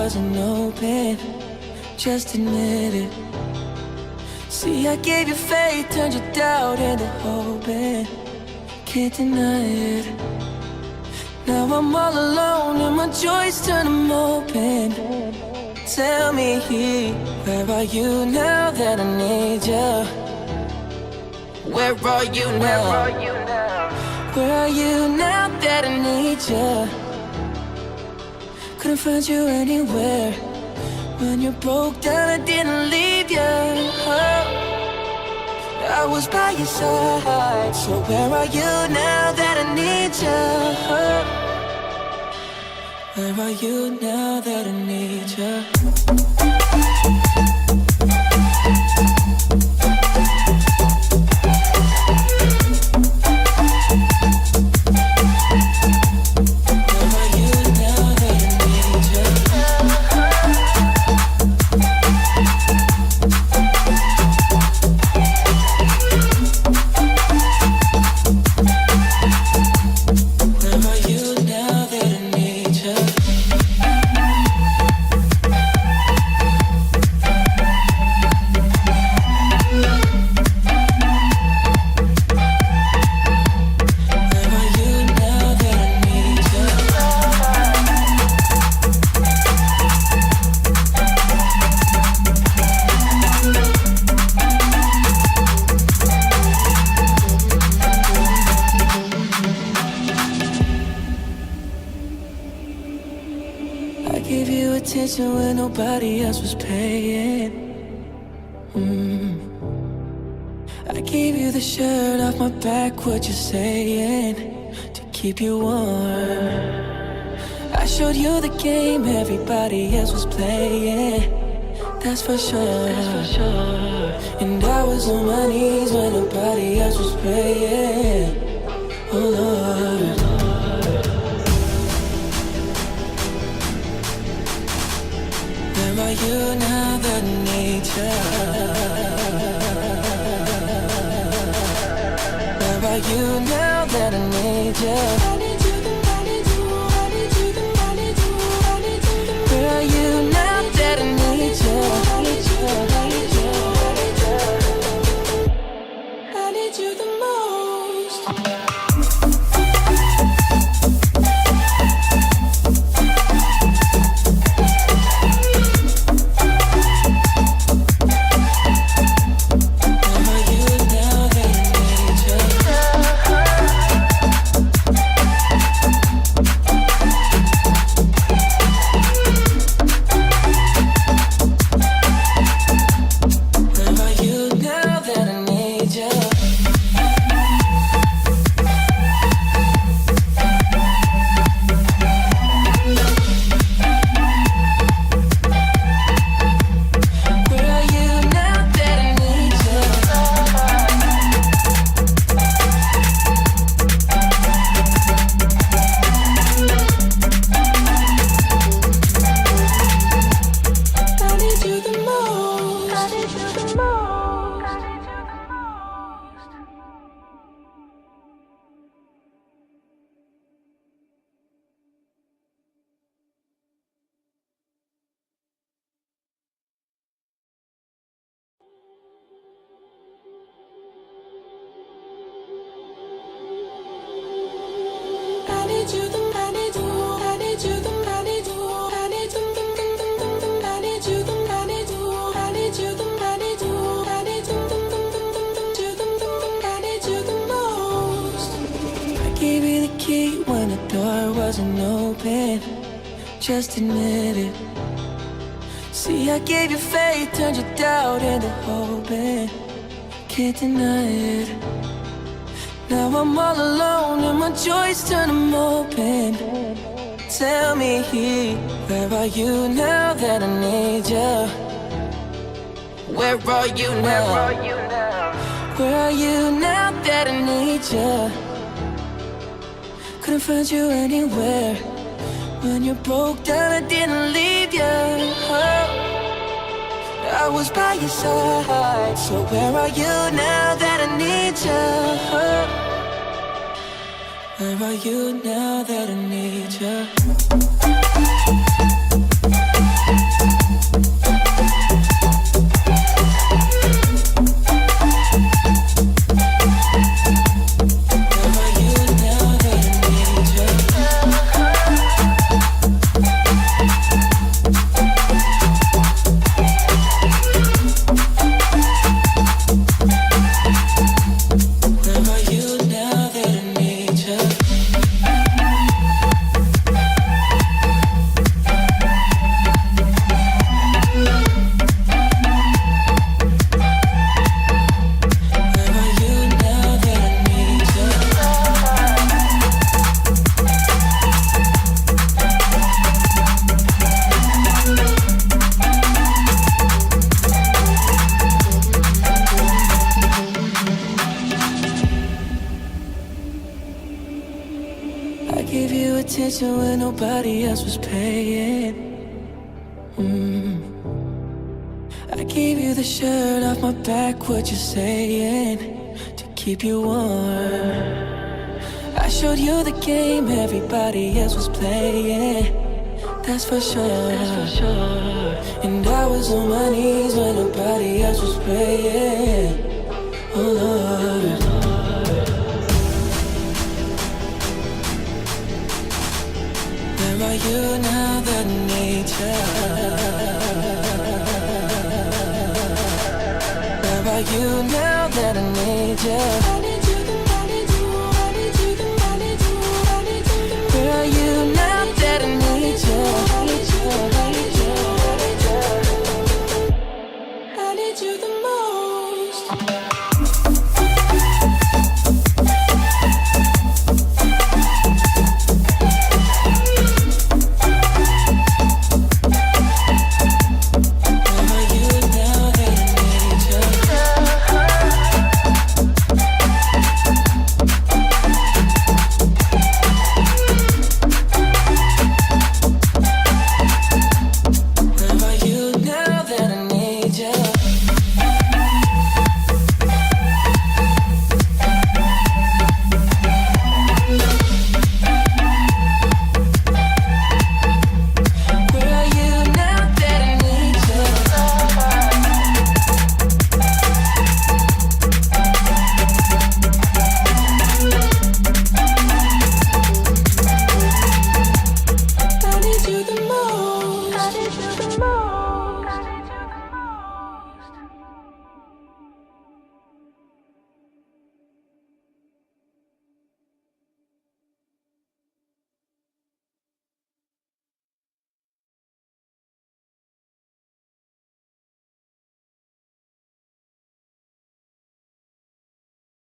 Wasn't open, just admit it. See, I gave you faith, turned your doubt into hope, and can't deny it. Now I'm all alone and my joys turn them open. Tell me, where are you now that I need you? Where are you now? Where are you now that I need you? Couldn't find you anywhere. When you broke down, I didn't leave you. I was by your side. So where are you now that I need you? Where are you now that I need you? When nobody else was paying. I gave you the shirt off my back, what you saying? To keep you warm. I showed you the game everybody else was playing. That's for sure. And I was on my knees when nobody else was praying. Oh Lord. Where are you now that I need you? Where are you now that I need you? Where are you now that I need you? I need you the most. Wasn't open, just admit it. See, I gave you faith, turned your doubt into hope, and can't deny it. Now I'm all alone and my joys turn them open. Tell me, where are you now that I need you? Where are you now? Where are you now that I need you? Couldn't find you anywhere. When you broke down, I didn't leave you. I was by your side. So where are you now that I need you? Where are you now that I need you? I gave you attention when nobody else was paying. I gave you the shirt off my back, what you saying, to keep you warm. I showed you the game everybody else was playing. That's for sure. And I was on my knees when nobody else was praying. Oh Lord. Where are you now that I need you? Where are you now that I need you?